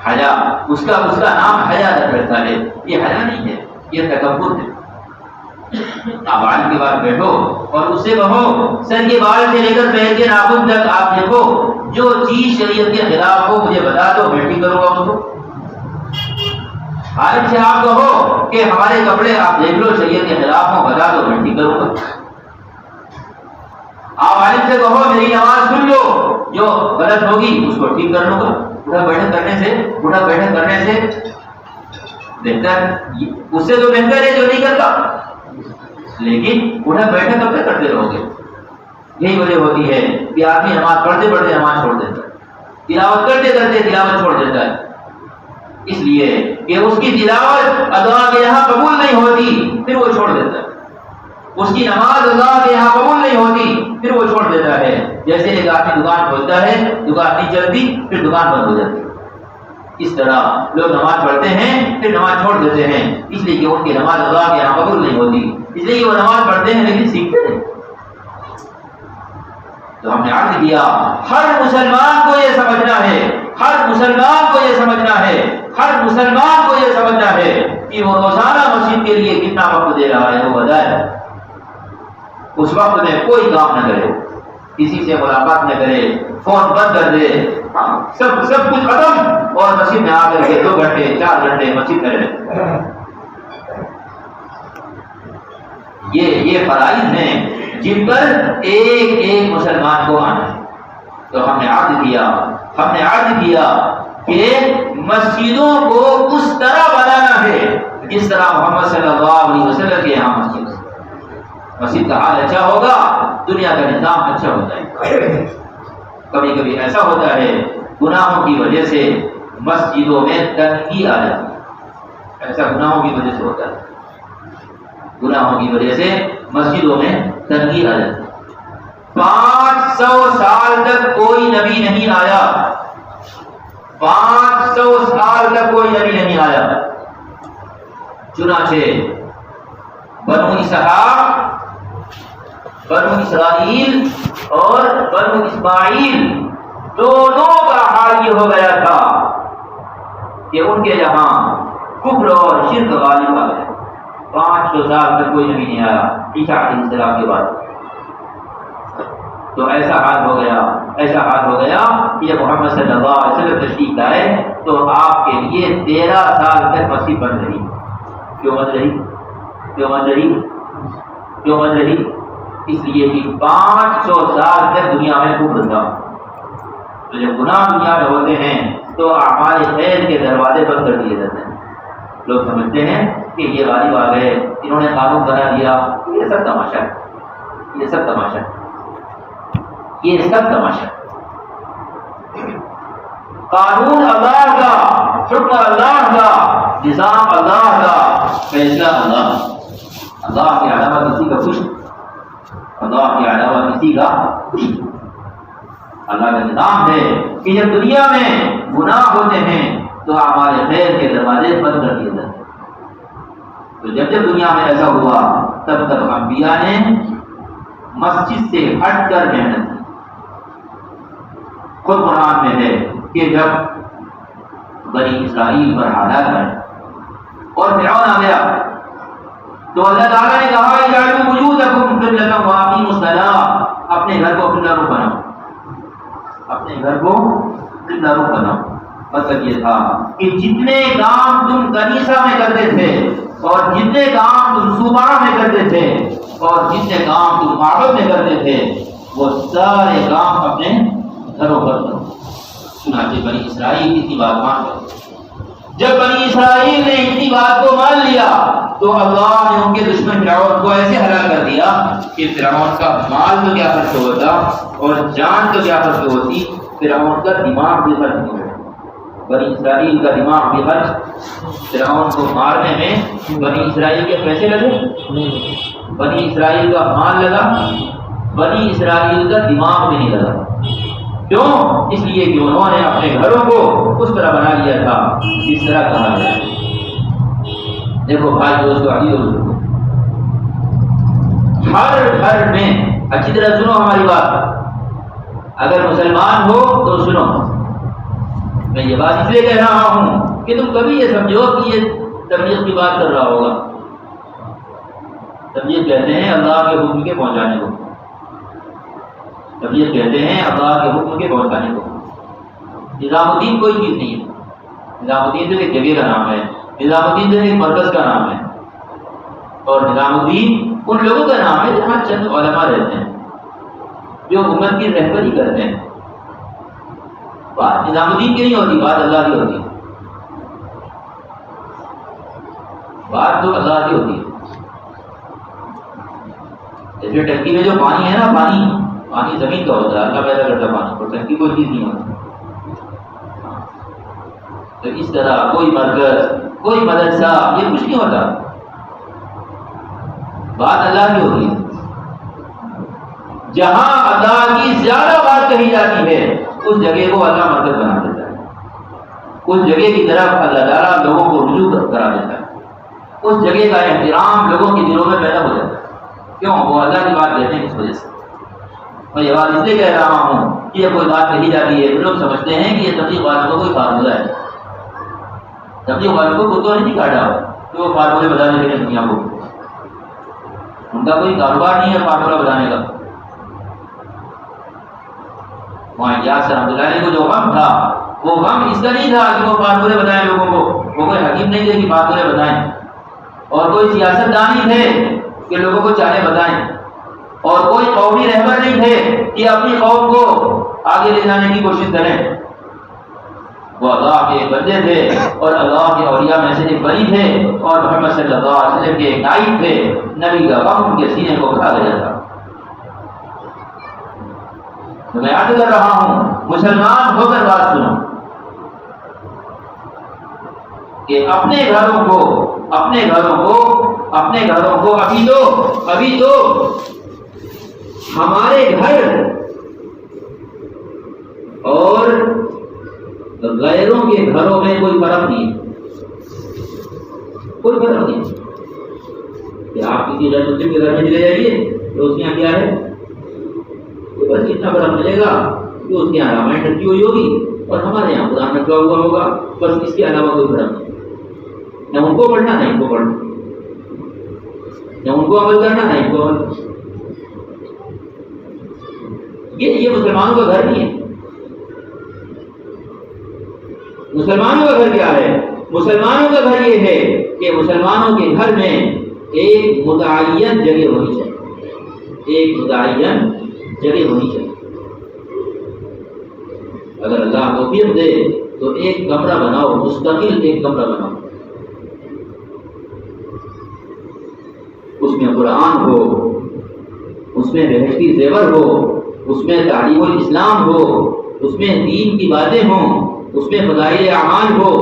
حیا، اس کا نام حیا رکھا ہے، یہ حیا نہیں ہے، یہ تکبر ہے۔ آپ عالم کے بعد بیٹھو اور اس سے کہو سر کے بال سے لے کر پیر کے ناخن تک آپ دیکھو، جو چیز شریعت کے خلاف ہو مجھے بتا دو، میں ٹھیک کروں گا اس کو۔ عالم سے آپ کہو کہ ہمارے کپڑے آپ دیکھ لو، شریعت کے خلاف ہو، بتا دو، میں ٹھیک کروں گا۔ آپ عالم سے کہو میری نماز سن لو، جو غلط ہوگی اس کو ٹھیک کر لوں گا۔ اٹھا بیٹھک کرنے سے بہتر، اس سے تو بہتر ہے جو نہیں کرتا، لیکن اٹھا بیٹھک کب تک کرتے رہو گے؟ یہی وجہ ہوتی ہے کہ آدمی نماز پڑھتے پڑھتے نماز چھوڑ دیتا ہے، تلاوت کرتے کرتے تلاوت چھوڑ دیتا ہے، اس لیے کہ اس کی تلاوت اللہ کے یہاں قبول نہیں ہوتی، پھر وہ چھوڑ دیتا ہے۔ اس کی نماز اللہ کے یہاں قبول نہیں ہوتی، پھر وہ چھوڑ دیتا ہے۔ جیسے ایک آدمی دکان کھولتا ہے، دکان نہیں چلتی، پھر دکان بند ہو جاتی ہے۔ اس طرح لوگ نماز پڑھتے ہیں پھر نماز چھوڑ دیتے ہیں، اس لیے کہ ان کی نماز اللہ کے یہاں قبول نہیں ہوتی، اس لیے کہ وہ نماز پڑھتے ہیں لیکن سیکھتے ہیں۔ تو ہم نے عرض کیا ہر مسلمان کو یہ سمجھنا ہے، ہر مسلمان کو یہ سمجھنا ہے، ہر مسلمان کو یہ سمجھنا ہے کہ وہ روزانہ مسجد کے لیے کتنا وقت دے رہا ہے وہ بتائے۔ اس وقت میں کوئی کام نہ کرے، کسی سے ملاقات نہ کرے، فون بند کر دے، سب کچھ ختم، اور مسجد میں آ کر کے 2 گھنٹے 4 گھنٹے مسجد میں رہے۔ یہ فرائض ہیں جن پر ایک ایک مسلمان کو آنا ہے۔ تو ہم نے عرض کیا کہ مسجدوں کو اس طرح بنانا ہے جس طرح محمد صلی اللہ علیہ وسلم کے یہاں مسجد کا حال اچھا ہوگا، دنیا کا نظام اچھا ہوتا ہے۔ کبھی کبھی ایسا ہوتا ہے گناہوں کی وجہ سے مسجدوں میں تنگی آ جاتی ہے، ایسا گناہوں کی وجہ سے ہوتا ہے، گناہوں کی وجہ سے مسجدوں میں تنگی آ جاتی ہے۔ 500 سال تک کوئی نبی نہیں آیا، 500 سال تک کوئی نبی نہیں آیا، چنانچہ بنو اسرائیل اور بنو اسماعیل دونوں کا حال یہ ہو گیا تھا کہ ان کے یہاں کفر اور شرک غالب آ گئے۔ 500 سال تک کوئی نبی نہیں آیا عیسیٰ علیہ السلام کے بعد۔ تو ایسا حال ہو گیا کہ جب محمد صلی اللہ علیہ وسلم تشریف لائے تو آپ کے لیے 13 سال تک مسجد بند رہی۔ کیوں بند رہی؟ اس لیے کہ 500 سال تک دنیا میں کفر تھا۔ تو جب گناہ دنیا میں ہوتے ہیں تو اعمال خیر کے دروازے بند کر دیے جاتے ہیں۔ لوگ سمجھتے ہیں کہ یہ غالب آ گئے، انہوں نے قانون بنا دیا، یہ سب تماشا ہے، یہ سب تماشا ہے۔ قانون اللہ کا، حکم اللہ کا، نظام اللہ کا، فیصلہ اللہ کے علاوہ کسی کا کچھ، اللہ کے علاوہ کسی کا کچھ۔ اللہ کا نظام ہے کہ جب دنیا میں گناہ ہوتے ہیں تو ہمارے خیر کے دروازے بند کر دیے جاتے ہیں۔ تو جب دنیا میں ایسا ہوا تب تک انبیاء نے مسجد سے ہٹ کر محنت کی۔ خود قرآن میں ہے کہ جب بنی اسرائیل پر حالات آئے اور فرعون آ گیا تو اللہ تعالیٰ نے کہا اجعلوا بیوتکم قبلۃ واقیموا الصلاۃ، اپنے گھر کو قبلہ رخ بناؤ، اپنے گھر کو قبلہ رخ بناؤ۔ مطلب یہ تھا کہ جتنے کام تم کنیسہ میں کرتے تھے اور جتنے کام تم صوبہ میں کرتے تھے اور جتنے کام تم معبد میں کرتے تھے وہ سارے کام اپنے گھروں پر کرو۔ چنانچہ بنی اسرائیل اتنی بات مان گئے۔ جب بنی اسرائیل نے اتنی بات کو مان لیا تو اللہ نے ان کے دشمن فرعون کو ایسے ہلاک کر دیا کہ فرعون کا مال تو کیا خرچ ہوتا اور جان تو کیا خرچ ہوتی، فرعون کا دماغ بھی خرچ نہیں ہوتا۔ بنی اسرائیل کا دماغ بھی خرچ، فرعون کو مارنے میں بنی اسرائیل کے پیسے لگے، بنی اسرائیل کا مال لگا، بنی اسرائیل کا دماغ بھی نہیں لگا۔ کیوں؟ اس لیے کہ انہوں نے اپنے گھروں کو اس طرح بنا لیا تھا جس طرح کہا گیا۔ دیکھو بھائی دوستو، ہر گھر میں اچھی طرح سنو ہماری بات، اگر مسلمان ہو تو سنو، میں یہ بات اس لیے کہہ رہا ہوں کہ تم کبھی یہ سمجھو کہ یہ تبلیغ کی بات کر رہا ہوگا۔ تبلیغ کہتے ہیں اللہ کے حکم کے پہنچانے کو، تبلیغ کہتے ہیں اللہ کے حکم کے پہنچانے کو۔ نظام الدین کوئی چیز نہیں ہے، نظام الدین تو ایک جگہ کا نام ہے، نظام الدین تو ایک مرکز کا نام ہے، اور نظام الدین ان لوگوں کا نام ہے جہاں چند علماء رہتے ہیں جو امت کی رہبری کرتے ہیں۔ بات نظام الدین کی نہیں ہوتی، بات اللہ کی ہوتی ہے، بات تو اللہ کی ہوتی ہے۔ جیسے ٹنکی میں جو پانی ہے نا، پانی زمین کا ہوتا ہے، اللہ پیدا کرتا ہے پانی، اور ٹنکی کوئی چیز نہیں ہوتی۔ تو اس طرح کوئی مرکز، کوئی مدرسہ، یہ کچھ نہیں ہوتا، بات اللہ کی ہوتی ہے۔ جہاں اللہ کی زیادہ بات کہی جاتی ہے اس جگہ کو اللہ مرکز بنا دیتا ہے۔ اس جگہ کی طرف اللہ تعالیٰ لوگوں کو رجوع کرا دیتا ہے، اس جگہ کا احترام لوگوں کے دلوں میں پیدا ہو جاتا ہے۔ کیوں؟ وہ اللہ کی بات کہتے ہیں اس وجہ سے۔ میں یہ بات اس لیے کہہ رہا ہوں کہ یہ کوئی بات کہی جاتی ہے تو لوگ سمجھتے ہیں کہ یہ تبلیغ والوں کا کوئی فارمولہ ہے۔ تبلیغ والوں کو کتوں نہیں کاٹا کہ وہ فارمولے بتانے کے لیے دنیا کو، ان کا کوئی کاروبار نہیں ہے فارمولہ بتانے کا۔ وہاں الیاس رحمۃ اللہ علیہ کو جو غم تھا وہ غم اس کا نہیں تھا کہ وہ فارمولے بتائیں لوگوں کو، وہ کوئی حکیم نہیں تھے کہ فارمولے بتائیں، اور کوئی سیاست دانی تھے کہ لوگوں کو چالیں بتائیں، اور کوئی قومی رہبر نہیں تھے کہ اپنی قوم کو آگے لے جانے کی کوشش کریں۔ وہ اللہ کے بندے تھے اور اللہ کے اولیاء میں سے ایک بری تھے، اور محمد صلی اللہ علیہ وسلم کے ایک نائب تھے۔ نبی کا غم ان کے سینے کو کھا گیا تھا۔ تو میں عرض کر رہا ہوں، مسلمان ہو کر بات سنو کہ اپنے گھروں کو ابھی تو ہمارے گھر اور غیروں کے گھروں میں کوئی فرق نہیں ہے، کوئی فرق نہیں کہ آپ کسی غیر مسلم کے گھر میں چلے جائیے تو اس کے یہاں کیا ہے، تو بس اتنا فرق ملے گا کہ اس کے یہاں رامائن رکھی ہوئی ہوگی اور ہمارے یہاں قرآن رکھا ہوا ہوگا، بس اس کے علاوہ کوئی فرق نہیں، نہ ان کو پڑھنا نہ ان کو پڑھنا، نہ ان کو عمل کرنا نہ ان کو عمل۔ یہ مسلمانوں کا گھر نہیں ہے۔ مسلمانوں کا گھر کیا ہے؟ مسلمانوں کا گھر یہ ہے کہ مسلمانوں کے گھر میں ایک متعین جگہ ہونی چاہیے، ایک متعین جگہ ہونی چاہیے۔ اگر اللہ توفیق دے تو ایک کمرہ بناؤ، مستقل ایک کمرہ بناؤ، اس میں قرآن ہو، اس میں بہشتی زیور ہو، اس میں تعلیم الاسلام ہو، اس میں دین کی باتیں ہوں، اس میں فضائل اعمال ہو،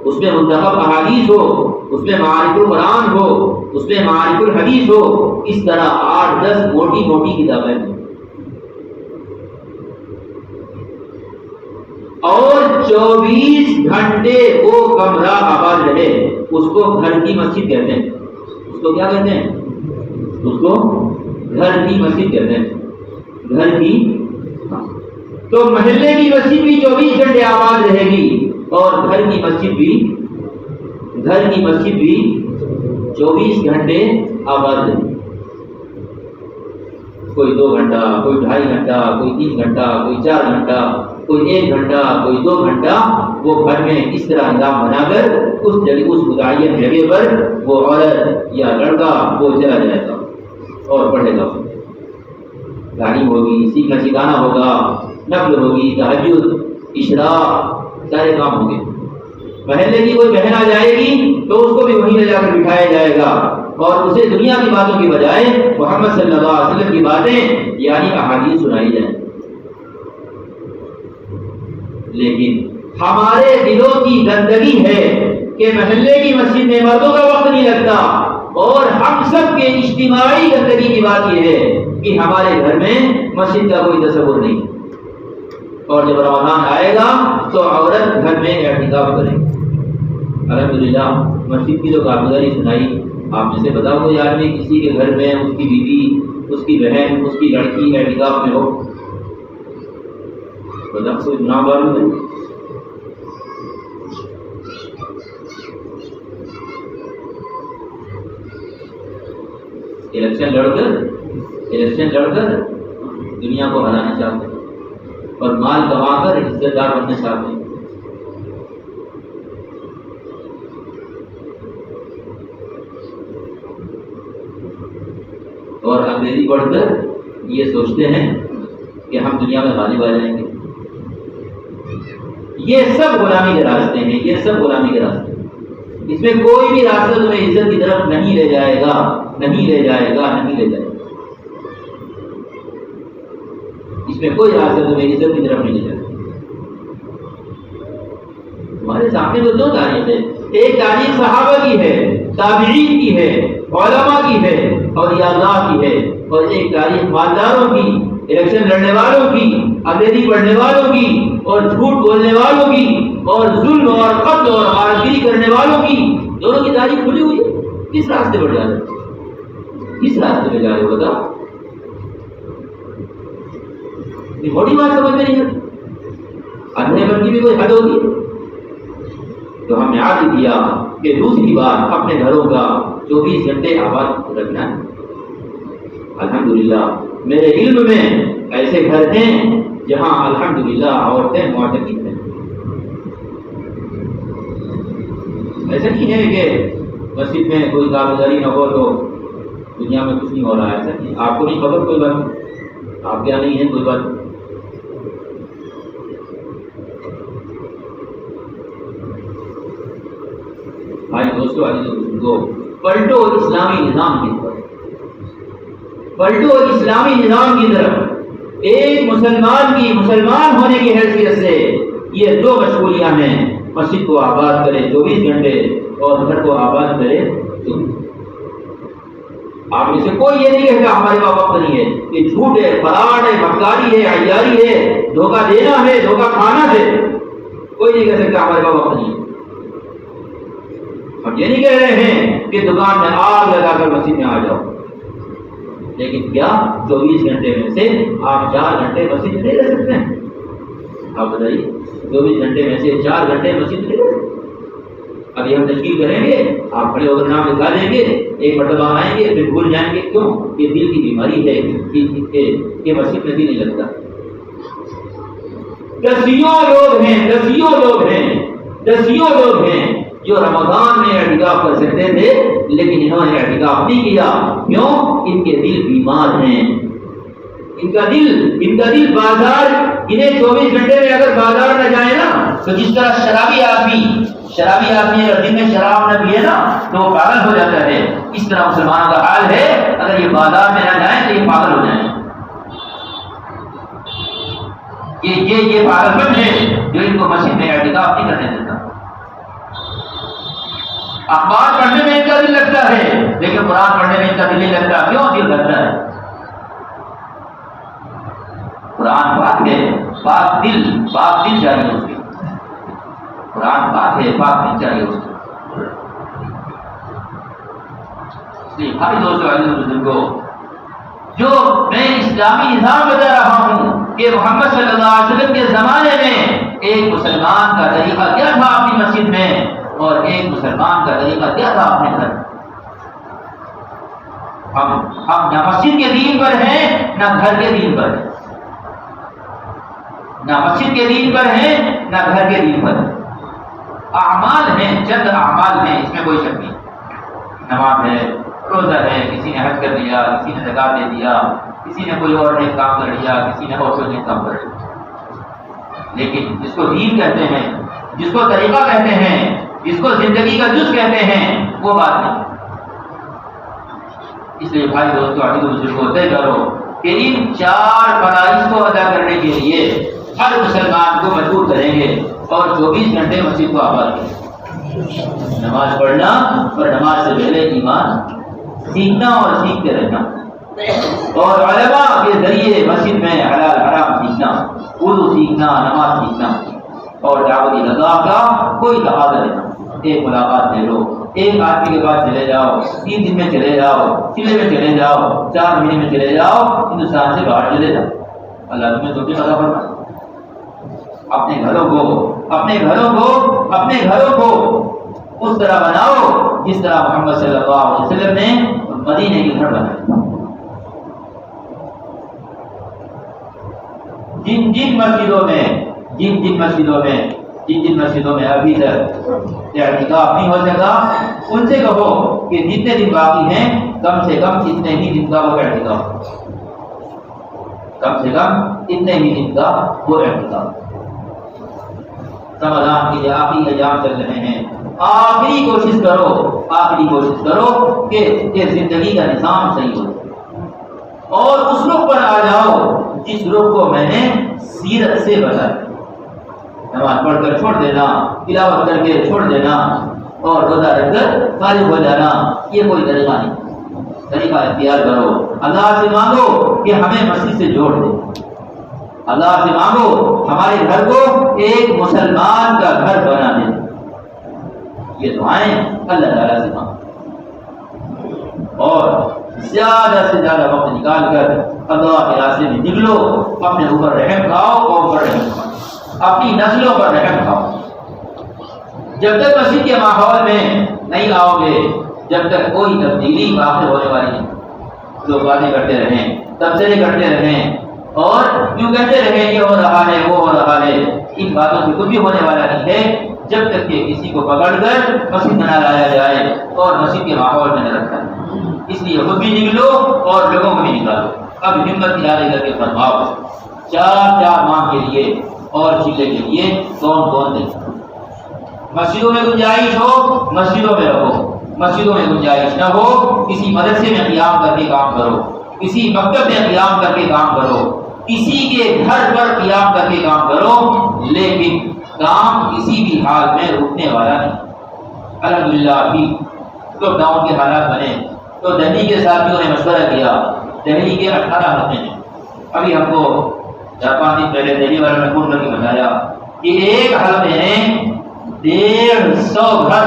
اس میں منتخب احادیث ہو، اس میں معارف القرآن ہو، اس میں معارف الحدیث ہو، اس طرح 8-10 موٹی موٹی کتابیں ہیں، اور 24 گھنٹے وہ کمرہ آباد رہے۔ اس کو گھر کی مسجد کہتے ہیں۔ اس کو کیا کہتے ہیں؟ اس کو گھر کی مسجد کہتے ہیں، گھر کی۔ تو محلے کی مسجد بھی 24 گھنٹے آباد رہے گی، اور گھر کی مسجد بھی 24 گھنٹے آباد رہے گی۔ کوئی 2 گھنٹہ، کوئی 2.5 گھنٹہ، کوئی 3 گھنٹہ، کوئی 4 گھنٹہ، کوئی 1 گھنٹہ، کوئی 2 گھنٹہ، وہ گھر میں اس طرح نظام بنا کر اس متعین جگہ پر وہ عورت یا لڑکا وہ چلا جائے گا اور پڑھے گا۔ تعلیم ہوگی، سیکھنا سکھانا ہوگا، نفل ہوگی، تہجد، اشراق، سارے کام ہوں گے۔ محلے کی کوئی بہن آ جائے گی تو اس کو بھی وہیں لے جا کر بٹھایا جائے گا، اور اسے دنیا کی باتوں کی بجائے محمد صلی اللہ علیہ وسلم کی باتیں یعنی احادیث سنائی جائیں۔ لیکن ہمارے دلوں کی گندگی ہے کہ محلے کی مسجد میں مردوں کا وقت نہیں لگتا، اور ہم سب کے اجتماعی گندگی کی بات یہ ہے کہ ہمارے گھر میں مسجد کا کوئی تصور نہیں، اور جب رمضان آئے گا تو عورت گھر میں اعتکاف کرے۔ الحمدللہ مسجد کی جو کارگزاری سنائی، آپ میں سے بتاؤ کوئی آدمی کسی کے گھر میں اس کی بیوی، اس کی بہن، اس کی لڑکی اعتکاف میں ہو؟ بتا کوئی گناہ معلوم ہے؟ الیکشن لڑ کر دنیا کو ہرانا چاہتے ہیں، اور مال کما کر عزت دار بننا چاہتے ہیں۔ اور انگریزی پڑھ کر یہ سوچتے ہیں کہ ہم دنیا میں غالب آ جائیں گے۔ یہ سب غلامی کے راستے ہیں، یہ سب غلامی کے راستے ہیں۔ اس میں کوئی بھی راستہ تمہیں عزت کی طرف نہیں لے جائے گا، نہیں لے جائے گا، نہیں لے جائے گا۔ اس میں کوئی راستہ تمہیں عزت کی طرف نہیں لے جائے گا۔ ہمارے سامنے تو 2 تاریخ ہے، ایک تاریخ صحابہ کی ہے، تابعین کی ہے، علماء کی ہے، اولیاء اللہ کی ہے، اور ایک تاریخ مالداروں کی، الیکشن لڑنے والوں کی، انگریزی پڑھنے والوں کی، اور جھوٹ بولنے والوں کی اور ظلم اور قتل اور غارتگری کرنے والوں کی دونوں کی تاریخ کھلی ہوئی ہے. کس راستے پر جا رہے ہو؟ کس راستے پہ جا رہے ہو بتاؤ؟ یہ بڑی بات سمجھ میں نہیں آتی. اندھے بن کی بھی کوئی حد ہوتی ہے. تو ہم نے عادی کیا کہ دوسری بار اپنے گھروں کا 24 گھنٹے آباد رکھنا ہے. الحمدللہ میرے علم میں ایسے گھر ہیں جہاں الحمدللہ عورتیں معتکف ہیں. ایسا نہیں ہے کہ مسجد میں کوئی کارگزاری نہ ہو تو دنیا میں کچھ نہیں ہو رہا ہے. ایسا نہیں. آپ کو نہیں خبر کوئی بات؟ آپ کیا نہیں ہے کوئی بات؟ بھائی دوستو عزیزو کو پلٹو اسلامی نظام کی طرف، پلٹو اسلامی نظام کی طرف. ایک مسلمان کی مسلمان ہونے کی حیثیت سے یہ دو مشغولیاں ہیں. مسجد کو آباد کرے 24 گھنٹے اور گھر کو آباد کرے. آپ میں سے کوئی یہ نہیں کہتا ہمارے پاس وقت نہیں ہے. یہ جھوٹ ہے، فراڈ ہے، مکاری ہے، عیاری ہے، دھوکہ دینا ہے، دھوکہ کھانا ہے. کوئی نہیں کہہ سکتا ہمارے پاس وقت نہیں ہے. ہم یہ نہیں کہہ رہے ہیں کہ دکان میں آگ لگا کر مسجد میں آ جاؤ، لیکن کیا 24 گھنٹے میں سے آپ 4 گھنٹے مسجد میں نہیں رہ سکتے ہیں؟ آپ بتائیے 24 گھنٹے میں سے 4 گھنٹے مسجد میں نہیں رہ سکتے. ابھی ہم تشکیل کریں گے، آپ کھڑے ہو کر نام لکھا دیں گے، ایک مرتبہ آئیں گے پھر بھول جائیں گے. کیوں؟ یہ دل کی بیماری ہے کہ مسجد میں بھی نہیں لگتا. دسیوں لوگ ہیں جو رمضان میں اعتکاف کر سکتے تھے لیکن انہوں نے اعتکاف نہیں کیا. کیوں؟ ان کے دل بیمار ہیں. ان کا دل بازار، انہیں 24 گھنٹے میں اگر بازار نہ جائے نا تو جس طرح شرابی آدمی اگر دن میں شراب نہ پیے نا تو وہ پاگل ہو جاتا ہے، اس طرح مسلمانوں کا حال ہے. اگر یہ بازار میں نہ جائیں تو یہ پاگل ہو جائیں. یہ پاگل پن ہے جو ان کو مسجد میں اعتکاف نہیں کرنے دیتا. اخبار پڑھنے میں ان کا دل لگتا ہے لیکن قرآن پڑھنے میں ان کا دل نہیں لگتا. کیوں دل لگتا ہے؟ قرآن پاک ہے، پاک دل چاہیے اس کے. قرآن پاک ہے، پاک دل چاہیے اس کو. اس لیے بھائی دوستو عزیز بزرگوں، جو میں اسلامی نظام بتا رہا ہوں کہ محمد صلی اللہ علیہ وسلم کے زمانے میں ایک مسلمان کا طریقہ کیا تھا اپنی مسجد میں اور ایک مسلمان کا طریقہ کیا تھا اپنے گھر. ہم نہ مسجد کے دین پر ہیں نہ گھر کے دین پر ہیں. نہ مسجد کے دین پر ہیں نہ گھر کے دین پر. اعمال ہیں، چند اعمال ہیں، اس میں کوئی شک نہیں. نماز ہے، روزہ ہے، کسی نے حج کر دیا، کسی نے زکات دے دیا، کسی نے کوئی اور نیک کام کر لیا، کسی نے اور کوئی نیک کام کر لیا. لیکن جس کو دین کہتے ہیں، جس کو طریقہ کہتے ہیں، جس کو زندگی کا جز کہتے ہیں، وہ بات نہیں. اس لیے بھائی دوستو عزیز بزرگوں طے کرو کہ ان 4 فرائض کو ادا کرنے کے لیے ہر مسلمان کو مجبور کریں گے اور 24 گھنٹے مسجد کو آباد کریں. نماز پڑھنا اور نماز سے پہلے ایمان سیکھنا اور سیکھتے رہنا، اور علماء کے ذریعے مسجد میں حلال حرام سیکھنا، اردو سیکھنا، نماز سیکھنا، اور دعوت نظام کا کوئی تقاضا نہیں. ایک ملاقات لے لو، ایک آدمی کے پاس چلے جاؤ، 3 دن میں چلے جاؤ، چلے میں چلے جاؤ، 4 مہینے میں چلے جاؤ، ہندوستان سے باہر چلے جاؤ. اللہ تمہیں تو بھی پتا فرمائے. اپنے گھروں کو اس طرح بناؤ جس طرح محمد صلی اللہ علیہ وسلم نے مدینے کے گھر بنائے. جن مسجدوں میں ابھی تک اعتکاف نہیں ہو سکا، ان سے کہو کہ جتنے دن باقی ہیں کم سے کم اتنے ہی دن کا وہ اعتکاف، رمضان کے آخری ایام چل رہے ہیں. آخری کوشش کرو کہ زندگی کا نظام صحیح ہو اور اس رخ پر آ جاؤ جس رخ کو میں نے سیرت سے بتایا. نماز پڑھ کر چھوڑ دینا، تلاوت کر کے چھوڑ دینا اور روزہ رکھ کر فارغ ہو جانا، یہ کوئی طریقہ نہیں. طریقہ اختیار کرو، اللہ سے مانگو کہ ہمیں مسجد سے جوڑ دے. اللہ سے مانگو ہمارے گھر کو ایک مسلمان کا گھر بنا دے. یہ دعائیں اللہ تعالیٰ سے مانگو اور زیادہ سے زیادہ وقت نکال کر اللہ کے راستے میں نکلو. اپنے اوپر رحم کھاؤ، قوم پر رحم کھاؤ، اپنی نسلوں پر رحم کھاؤ. جب تک مسجد کے ماحول میں نہیں آؤ گے، جب تک کوئی تبدیلی واقع ہونے والی نہیں. لوگ باتیں کرتے رہیں، تبصرے کرتے رہیں اور یوں کہتے رہیں یہ ہو رہا ہے وہ ہو رہا ہے. ان باتوں سے کچھ بھی ہونے والا نہیں ہے جب تک کہ کسی کو پکڑ کر مسجد میں نہ لایا جائے اور مسجد کے ماحول میں نہ رکھا جائے. اس لیے خود بھی نکلو اور لوگوں کو بھی نکالو. اب ہمت ارادے کر کے فرماؤ 4 ماہ کے لیے اور چلے کے لیے کون کون دے. مسجدوں میں گنجائش ہو مسجدوں میں رہو، مسجدوں میں گنجائش نہ ہو کسی مدرسے میں قیام کر کے کام کرو، کسی مکتب میں قیام کر کے کام کرو، کسی کے گھر پر قیام کر کے کام کرو، لیکن کام کسی بھی حال میں رکنے والا نہیں. الحمدللہ ابھی لاک ڈاؤن کے حالات بنے تو دہلی کے ساتھیوں نے مشورہ کیا. دہلی کے 18 حلقے ہیں. ابھی ہم کو 4-5 دن پہلے دہلی والوں نے فون کر کے بتایا کہ ایک حلقے نے 150 گھر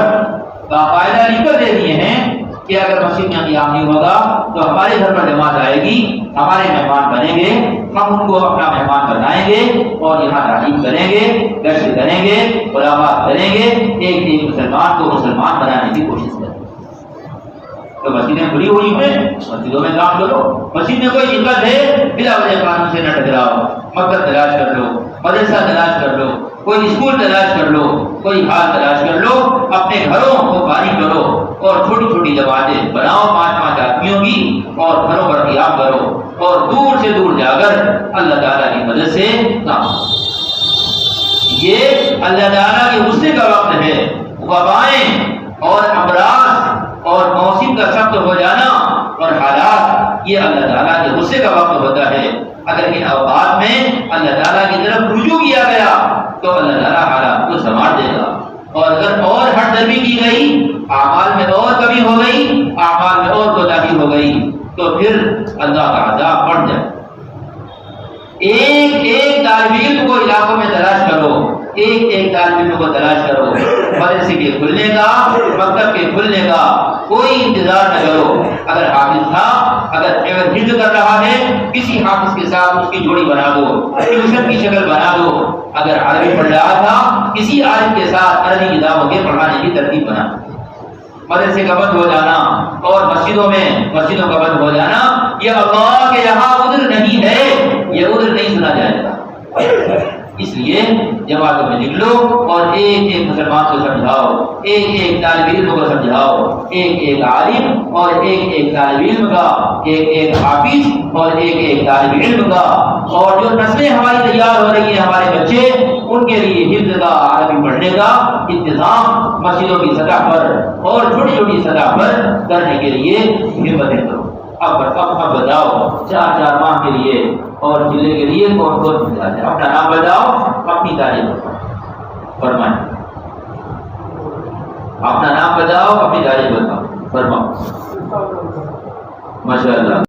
باقاعدہ لکھ کر دے دیے ہیں کہ اگر مسجد میں قیام نہیں ہوگا تو ہمارے گھر پر جماعت آئے گی، ہمارے مہمان بنیں گے، ہم ان کو اپنا مہمان بنائیں گے اور یہاں تعلیم کریں گے، گشت کریں گے، ملاقات کریں گے، ایک مسلمان کو مسلمان بنانے کی کوشش کریں گے. تو مسجدیں کھلی ہوئی ہیں، مسجدوں میں کام کرو. مسجد میں کوئی دقت ہے بلا وجہ قانون سے نہ ٹکراؤ. مکتب تلاش کر لو، مدرسہ تلاش کر لو، کوئی اسکول تلاش کر لو، کوئی حال تلاش کر لو. اپنے گھروں کو فارغ کرو اور چھوٹی چھوٹی جماعتیں بناؤ 5-5 آدمیوں کی اور گھروں پر قیام کرو اور دور سے دور جا کر اللہ تعالیٰ کی مدد سے کام کرو. یہ اللہ تعالیٰ کے غصے کا وقت ہے. وبائیں اور امراض اور موسم کا سخت ہو جانا اور حالات یہ اللہ تعالیٰ کے غصے کا وقت ہوتا ہے. اگر ان اوقات میں اللہ تعالیٰ کی طرف رجوع کیا گیا تو اللہ تعالیٰ حالات کو سنوار دے گا. اور اگر اور ہٹ درمی کی گئی، اعمال میں اور کمی ہو گئی، اعمال میں اور کوتاہی ہو گئی تو پھر اللہ کا عذاب بڑھ جائے. ایک طالب علم کو علاقوں میں تلاش کرو، ایک طالب علم کو تلاش کرو. مدرسے کے کھلنے کا، مکتب کے کھلنے کا کوئی انتظار نہ کرو. اگر حافظ تھا، اگر حفظ کر رہا ہے، کسی حافظ کے ساتھ اس کی جوڑی بنا دو، ٹیوشن کی شکل بنا دو. اگر عربی پڑھ رہا تھا، کسی عالم کے ساتھ عربی کتابوں کے پڑھانے کی ترتیب بنا دو. مدرسے کا بند ہو جانا اور مسجدوں کا بند ہو جانا یہ اللہ کے یہاں عذر نہیں ہے، یہ عذر نہیں سنا جائے گا. اس لیے جماعتوں میں نکلو اور ایک مسلمان کو سمجھاؤ، ایک طالب علم کو سمجھاؤ، ایک عالم اور ایک طالب علم کا، ایک حافظ اور ایک طالب علم کا. اور جو نسلیں ہماری تیار ہو رہی ہیں ہمارے بچے، ان کے لیے حفظ کا، عربی پڑھنے کا انتظام مسجدوں کی سطح پر اور چھوٹی چھوٹی سطح پر کرنے کے لیے ہمتیں کرو. اب بتاؤ 4 ماہ کے لیے اور ضلع کے لیے کون کون جاتے ہیں؟ اپنا نام بتاؤ، اپنی تعریف فرمائیں. اپنا نام بتاؤ، اپنی تعریف بتاؤ، فرماؤ. ماشاء اللہ.